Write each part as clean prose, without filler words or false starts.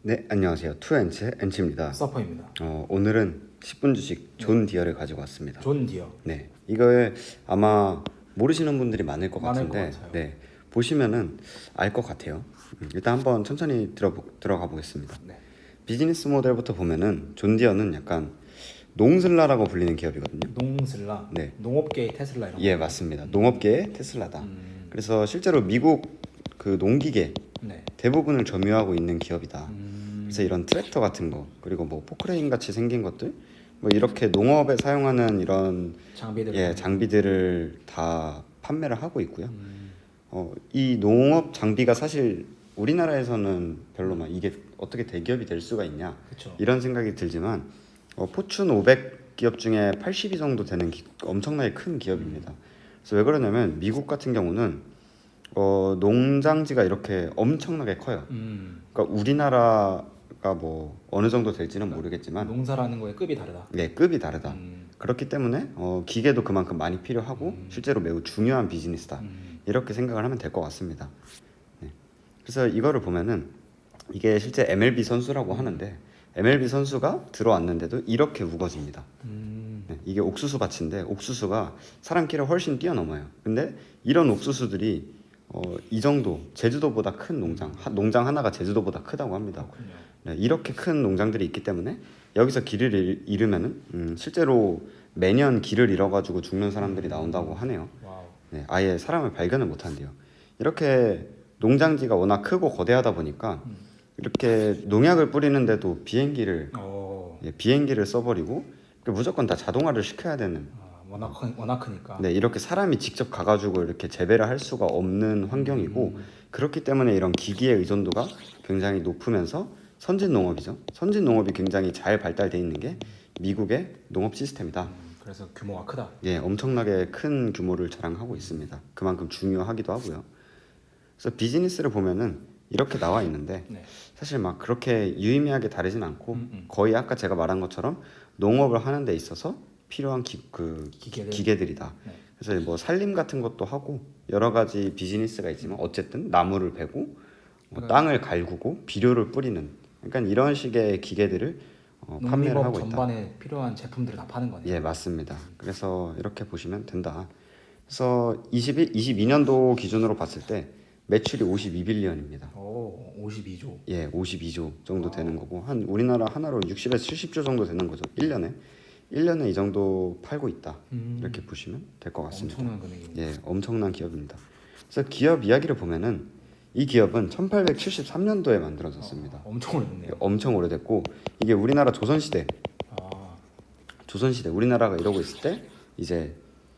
네, 안녕하세요. 투엔츠의 엔치입니다. 서퍼입니다. 오늘은 10분 주식 존 디어를 가지고 왔습니다. 존 디어. 네, 이거에 아마 모르시는 분들이 많을 것 많을 같은데, 것 같아요. 네, 보시면은 알 것 같아요. 일단 한번 천천히 들어가 보겠습니다. 네. 비즈니스 모델부터 보면은 존 디어는 약간 농슬라라고 불리는 기업이거든요. 농슬라. 네. 농업계의 테슬라 이런 예, 거. 맞습니다. 농업계의 테슬라다. 그래서 실제로 미국 그 농기계 네. 대부분을 점유하고 있는 기업이다. 음. 그래서 이런 트랙터 같은 거 그리고 뭐 포크레인 같이 생긴 것들 뭐 이렇게 농업에 사용하는 이런 장비들. 장비들을 다 판매를 하고 있고요. 이 농업 장비가 사실 우리나라에서는 별로 막 이게 어떻게 대기업이 될 수가 있냐 그렇죠. 이런 생각이 들지만 포춘 500 기업 중에 80위 정도 되는 엄청나게 큰 기업입니다. 그래서 왜 그러냐면 미국 같은 경우는 농장지가 이렇게 엄청나게 커요. 그러니까 우리나라가 뭐 어느 정도 될지는 모르겠지만 농사라는 거에 급이 다르다. 네, 급이 다르다. 그렇기 때문에 기계도 그만큼 많이 필요하고 실제로 매우 중요한 비즈니스다. 이렇게 생각을 하면 될 것 같습니다. 네. 그래서 이거를 보면은 이게 실제 MLB 선수라고 하는데 MLB 선수가 들어왔는데도 이렇게 우거집니다. 네, 이게 옥수수 밭인데 옥수수가 사람 키를 훨씬 뛰어넘어요. 근데 이런 옥수수들이 이 정도 제주도보다 큰 농장 하나가 제주도보다 크다고 합니다. 그렇군요. 네, 이렇게 큰 농장들이 있기 때문에 여기서 길을 잃으면은 실제로 매년 길을 잃어가지고 죽는 사람들이 나온다고 하네요. 와우. 네, 아예 사람을 발견을 못한대요. 이렇게 농장지가 워낙 크고 거대하다 보니까 이렇게 농약을 뿌리는데도 비행기를 써버리고 무조건 다 자동화를 시켜야 되는. 워낙 크니까. 네, 이렇게 사람이 직접 가가지고 이렇게 재배를 할 수가 없는 환경이고 그렇기 때문에 이런 기기의 의존도가 굉장히 높으면서 선진 농업이죠. 선진 농업이 굉장히 잘 발달돼 있는 게 미국의 농업 시스템이다. 그래서 규모가 크다. 예, 엄청나게 큰 규모를 자랑하고 있습니다. 그만큼 중요하기도 하고요. 그래서 비즈니스를 보면은 이렇게 나와 있는데 네. 사실 막 그렇게 유의미하게 다르진 않고 거의 아까 제가 말한 것처럼 농업을 하는 데 있어서 필요한 기계들이다. 네. 그래서 뭐 살림 같은 것도 하고 여러 가지 비즈니스가 있지만 어쨌든 나무를 베고 땅을 갈구고 비료를 뿌리는 그러니까 이런 식의 기계들을 판매를 농림업 하고 있다. 전반에 필요한 제품들을 다 파는 거네요. 예, 맞습니다. 그래서 이렇게 보시면 된다. 그래서 22년도 기준으로 봤을 때 매출이 52빌리언입니다. 오, 52조. 예, 52조 정도 되는 거고 한 우리나라 하나로 60에서 70조 정도 되는 거죠. 1년에 이 정도 팔고 있다. 이렇게 보시면 될 것 같습니다. 엄청난 금액입니다. 예, 엄청난 기업입니다. 그래서 기업 이야기를 보면은 이 기업은 1873년도에 만들어졌습니다. 엄청 오래됐네요. 엄청 오래됐고 이게 우리나라 조선시대 우리나라가 이러고 있을 때 이제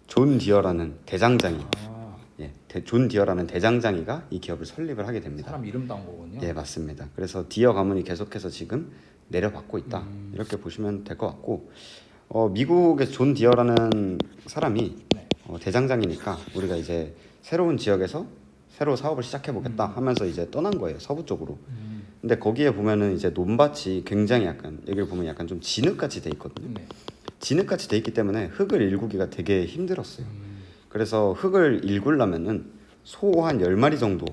존 디어라는 대장장이 존 디어라는 대장장이가 이 기업을 설립을 하게 됩니다. 사람 이름 따온 거군요. 예, 맞습니다. 그래서 디어 가문이 계속해서 지금 내려받고 있다. 이렇게 보시면 될 것 같고 미국의 존 디어라는 사람이 네. 대장장이니까 우리가 이제 새로운 지역에서 새로 사업을 시작해 보겠다 하면서 이제 떠난 거예요. 서부 쪽으로. 근데 거기에 보면은 이제 논밭이 굉장히 약간 여기를 보면 약간 좀 진흙같이 돼 있거든요. 네. 진흙같이 돼 있기 때문에 흙을 일구기가 되게 힘들었어요. 그래서 흙을 일구려면은 소 한 10마리 정도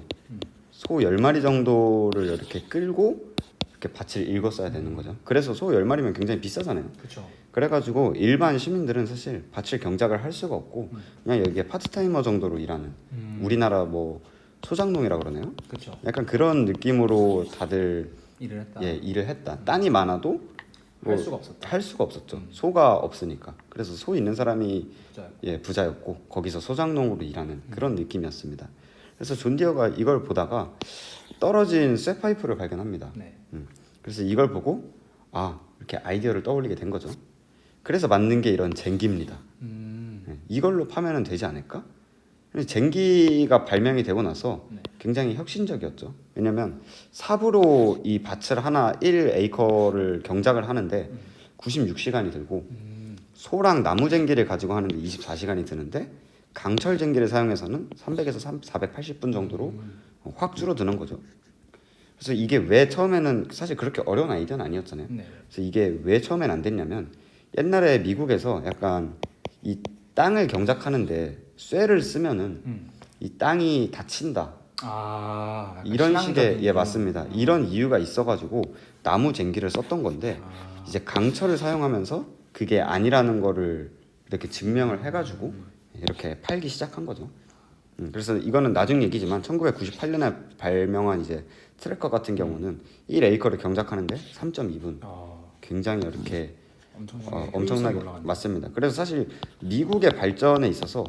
소 10마리 정도를 이렇게 끌고 이렇게 밭을 일궜어야 되는 거죠. 그래서 소 10마리면 굉장히 비싸잖아요. 그렇죠. 그래가지고 일반 시민들은 사실 밭을 경작을 할 수가 없고 그냥 여기에 파트타이머 정도로 일하는 우리나라 뭐 소작농이라 그러네요. 그렇죠. 약간 그런 느낌으로 다들 일을 했다. 일을 했다. 땅이 많아도 할 수가 없었다. 할 수가 없었죠. 소가 없으니까. 그래서 소 있는 사람이 진짜. 부자였고 거기서 소작농으로 일하는 그런 느낌이었습니다. 그래서 존 디어가 이걸 보다가 떨어진 쇠파이프를 발견합니다. 네. 그래서 이걸 보고 이렇게 아이디어를 떠올리게 된 거죠. 그래서 만든 게 이런 쟁기입니다. 이걸로 파면은 되지 않을까? 쟁기가 발명이 되고 나서 굉장히 혁신적이었죠. 왜냐면 삽으로 이 밭을 하나 1에이커를 경작을 하는데 96시간이 들고 소랑 나무 쟁기를 가지고 하는데 24시간이 드는데 강철 쟁기를 사용해서는 300에서 480분 정도로 확 줄어드는 거죠. 그래서 이게 왜 처음에는 사실 그렇게 어려운 아이디어는 아니었잖아요. 네. 그래서 이게 왜 처음엔 안 됐냐면 옛날에 미국에서 약간 이 땅을 경작하는데 쇠를 쓰면은 이 땅이 다친다. 약간 이런 식의 신앙적인 예 맞습니다. 이런 이유가 있어가지고 나무 쟁기를 썼던 건데 이제 강철을 사용하면서 그게 아니라는 거를 이렇게 증명을 해가지고 이렇게 팔기 시작한 거죠. 그래서 이거는 나중 얘기지만 1998년에 발명한 이제 트래커 같은 경우는 1에이커를 경작하는데 3.2분. 굉장히 이렇게 엄청나게 올라가네. 맞습니다. 그래서 사실 미국의 발전에 있어서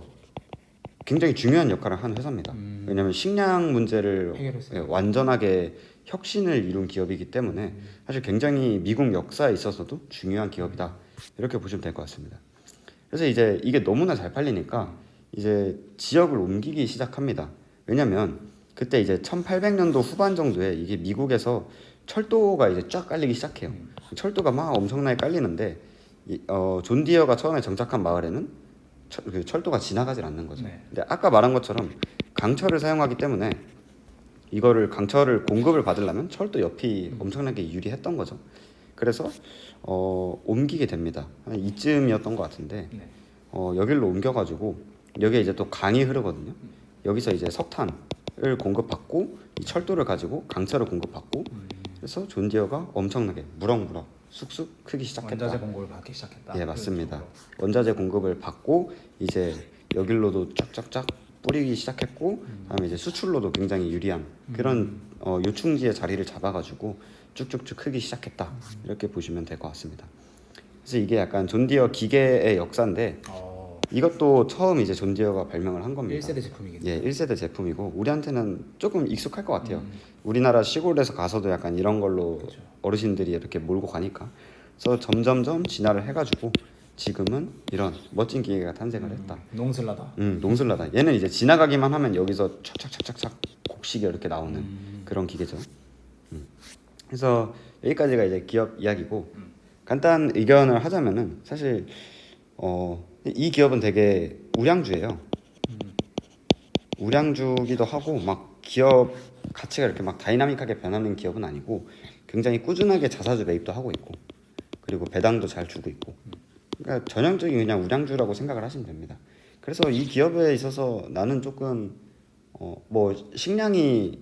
굉장히 중요한 역할을 한 회사입니다. 왜냐하면 식량 문제를 해결했어요. 완전하게 혁신을 이룬 기업이기 때문에 사실 굉장히 미국 역사에 있어서도 중요한 기업이다 이렇게 보시면 될 것 같습니다. 그래서 이제 이게 너무나 잘 팔리니까 이제 지역을 옮기기 시작합니다. 왜냐하면 그때 이제 1800년도 후반 정도에 이게 미국에서 철도가 이제 쫙 깔리기 시작해요. 철도가 막 엄청나게 깔리는데 존 디어가 처음에 정착한 마을에는 그 철도가 지나가질 않는 거죠. 네. 근데 아까 말한 것처럼 강철을 사용하기 때문에 이거를 강철을 공급을 받으려면 철도 옆이 엄청나게 유리했던 거죠. 그래서 옮기게 됩니다. 한 이쯤이었던 것 같은데 네. 여기로 옮겨가지고 여기에 이제 또 강이 흐르거든요. 여기서 이제 석탄을 공급받고 이 철도를 가지고 강철을 공급받고 그래서 존 디어가 엄청나게 무럭무럭 쑥쑥 크기 시작했다. 원자재 공급을 받기 시작했다. 예 맞습니다. 그렇죠. 원자재 공급을 받고 이제 여길로도 쫙쫙쫙 뿌리기 시작했고 다음에 이제 수출로도 굉장히 유리한 그런 요충지의 자리를 잡아가지고 쭉쭉쭉 크기 시작했다 이렇게 보시면 될 것 같습니다. 그래서 이게 약간 존 디어 기계의 역사인데 이것도 처음 이제 존 디어가 발명을 한 겁니다. 1세대 제품이겠죠. 예, 1세대 제품이고 우리한테는 조금 익숙할 것 같아요. 우리나라 시골에서 가서도 약간 이런 걸로 그렇죠. 어르신들이 이렇게 몰고 가니까 그래서 점점점 진화를 해가지고 지금은 이런 멋진 기계가 탄생을 했다. 농슬라다. 농슬라다. 얘는 이제 지나가기만 하면 여기서 착착착착착 곡식이 이렇게 나오는 그런 기계죠. 그래서 여기까지가 이제 기업 이야기고 간단 의견을 하자면은 사실 이 기업은 되게 우량주예요. 우량주기도 하고 막 기업 가치가 이렇게 막 다이나믹하게 변하는 기업은 아니고 굉장히 꾸준하게 자사주 매입도 하고 있고 그리고 배당도 잘 주고 있고 그러니까 전형적인 그냥 우량주라고 생각을 하시면 됩니다. 그래서 이 기업에 있어서 나는 조금 뭐 식량이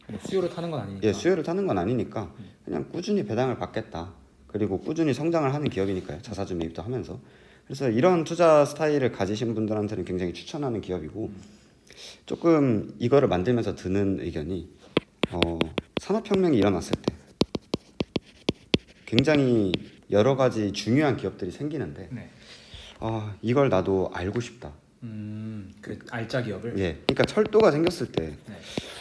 뭐 수요를 타는 건 아니니까. 예, 수요를 타는 건 아니니까 그냥 꾸준히 배당을 받겠다. 그리고 꾸준히 성장을 하는 기업이니까요. 자사주 매입도 하면서. 그래서 이런 투자 스타일을 가지신 분들한테는 굉장히 추천하는 기업이고 조금 이거를 만들면서 드는 의견이 산업혁명이 일어났을 때 굉장히 여러 가지 중요한 기업들이 생기는데 네. 이걸 나도 알고 싶다. 그 알짜 기업을. 예, 그러니까 철도가 생겼을 때 네.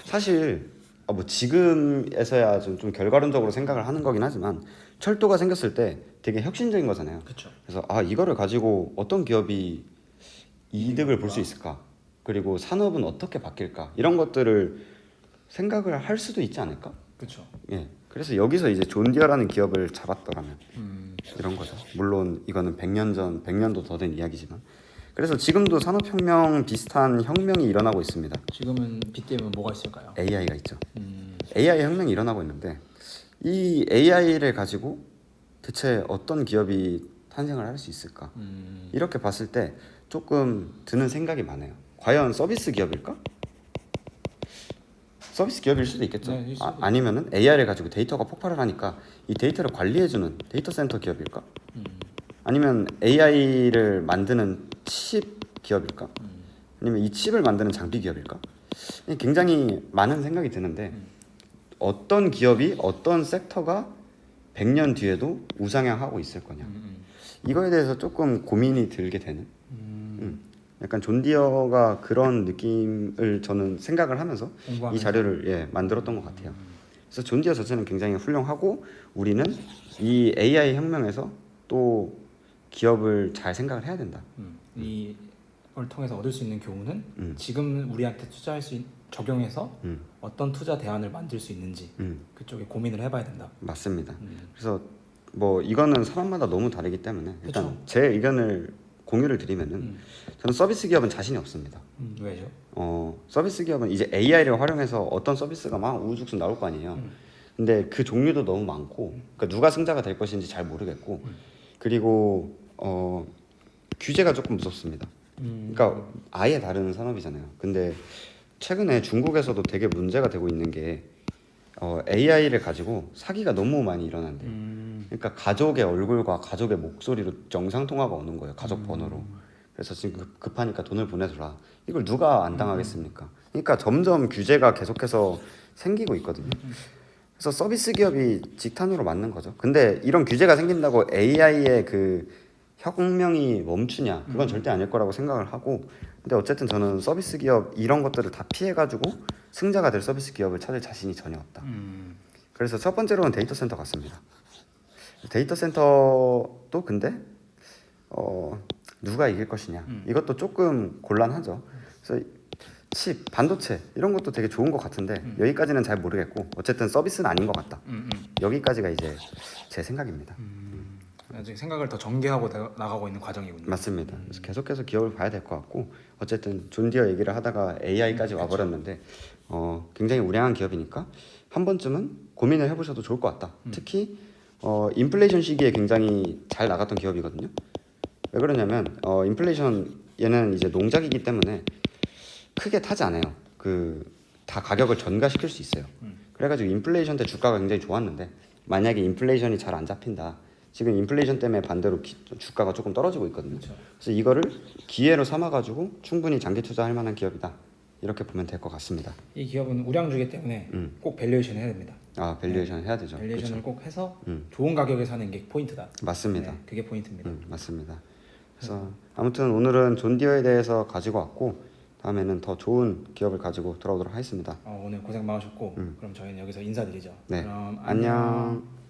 사실 뭐 지금에서야 좀 결과론적으로 생각을 하는 거긴 하지만 철도가 생겼을 때 되게 혁신적인 거잖아요. 그렇죠. 그래서 이거를 가지고 어떤 기업이 이득을 볼 수 있을까? 그리고 산업은 어떻게 바뀔까? 이런 것들을 생각을 할 수도 있지 않을까? 그렇죠. 예. 그래서 여기서 이제 존 디어라는 기업을 잡았더라면 이런 거죠. 물론 이거는 100년 전, 100년도 더 된 이야기지만 그래서 지금도 산업혁명 비슷한 혁명이 일어나고 있습니다. 지금은 빗대면 뭐가 있을까요? AI가 있죠. AI 혁명이 일어나고 있는데 이 AI를 가지고 대체 어떤 기업이 탄생을 할 수 있을까? 이렇게 봤을 때 조금 드는 생각이 많아요. 과연 서비스 기업일까? 서비스 기업일 수도 있겠죠. 네, 있을 수도 아니면은 AI를 가지고 데이터가 폭발을 하니까 이 데이터를 관리해주는 데이터 센터 기업일까? 아니면 AI를 만드는 칩 기업일까? 아니면 이 칩을 만드는 장비 기업일까? 굉장히 많은 생각이 드는데 어떤 기업이 어떤 섹터가 100년 뒤에도 우상향하고 있을 거냐 이거에 대해서 조금 고민이 들게 되는 약간 존 디어가 그런 느낌을 저는 생각을 하면서 이 자료를 만들었던 것 같아요. 그래서 존 디어 자체는 굉장히 훌륭하고 우리는 이 AI 혁명에서 또 기업을 잘 생각을 해야 된다. 이걸 통해서 얻을 수 있는 교훈은 지금 우리한테 투자할 수 적용해서 어떤 투자 대안을 만들 수 있는지 그쪽에 고민을 해봐야 된다. 맞습니다. 그래서 뭐 이거는 사람마다 너무 다르기 때문에 일단 그쵸. 제 의견을 공유를 드리면은 저는 서비스 기업은 자신이 없습니다. 왜죠? 서비스 기업은 이제 AI를 활용해서 어떤 서비스가 막 우후죽순 나올 거 아니에요. 근데 그 종류도 너무 많고 그러니까 누가 승자가 될 것인지 잘 모르겠고 그리고 규제가 조금 무섭습니다. 그러니까 아예 다른 산업이잖아요. 근데 최근에 중국에서도 되게 문제가 되고 있는 게 AI를 가지고 사기가 너무 많이 일어난대요. 그러니까 가족의 얼굴과 가족의 목소리로 영상 통화가 오는 거예요. 가족 번호로. 그래서 지금 급하니까 돈을 보내줘라. 이걸 누가 안 당하겠습니까? 그러니까 점점 규제가 계속해서 생기고 있거든요. 그래서 서비스 기업이 직탄으로 맞는 거죠. 근데 이런 규제가 생긴다고 AI의 그 혁명이 멈추냐? 그건 절대 아닐 거라고 생각을 하고, 근데 어쨌든 저는 서비스 기업 이런 것들을 다 피해가지고 승자가 될 서비스 기업을 찾을 자신이 전혀 없다. 그래서 첫 번째로는 데이터 센터 같습니다. 데이터 센터도 근데 누가 이길 것이냐? 이것도 조금 곤란하죠. 그래서 칩, 반도체 이런 것도 되게 좋은 것 같은데 여기까지는 잘 모르겠고 어쨌든 서비스는 아닌 것 같다. 여기까지가 이제 제 생각입니다. 아직 생각을 더 전개하고 나가고 있는 과정이군요. 맞습니다. 그래서 계속해서 기업을 봐야 될 것 같고 어쨌든 존 디어 얘기를 하다가 AI까지 와버렸는데 굉장히 우량한 기업이니까 한 번쯤은 고민을 해보셔도 좋을 것 같다. 특히 인플레이션 시기에 굉장히 잘 나갔던 기업이거든요. 왜 그러냐면 인플레이션 얘는 이제 농작이기 때문에 크게 타지 않아요. 다 가격을 전가시킬 수 있어요. 그래가지고 인플레이션 때 주가가 굉장히 좋았는데 만약에 인플레이션이 잘 안 잡힌다. 지금 인플레이션 때문에 반대로 주가가 조금 떨어지고 있거든요. 그렇죠. 그래서 이거를 기회로 삼아가지고 충분히 장기 투자할 만한 기업이다. 이렇게 보면 될 것 같습니다. 이 기업은 우량주기 때문에 꼭 밸류에이션 해야 됩니다. 밸류에이션 해야 되죠. 밸류에이션을 그렇죠. 꼭 해서 좋은 가격에 사는 게 포인트다. 맞습니다. 네, 그게 포인트입니다. 맞습니다. 그래서 아무튼 오늘은 존 디어에 대해서 가지고 왔고 다음에는 더 좋은 기업을 가지고 돌아오도록 하겠습니다. 오늘 고생 많으셨고 그럼 저희는 여기서 인사드리죠. 네. 그럼 안녕.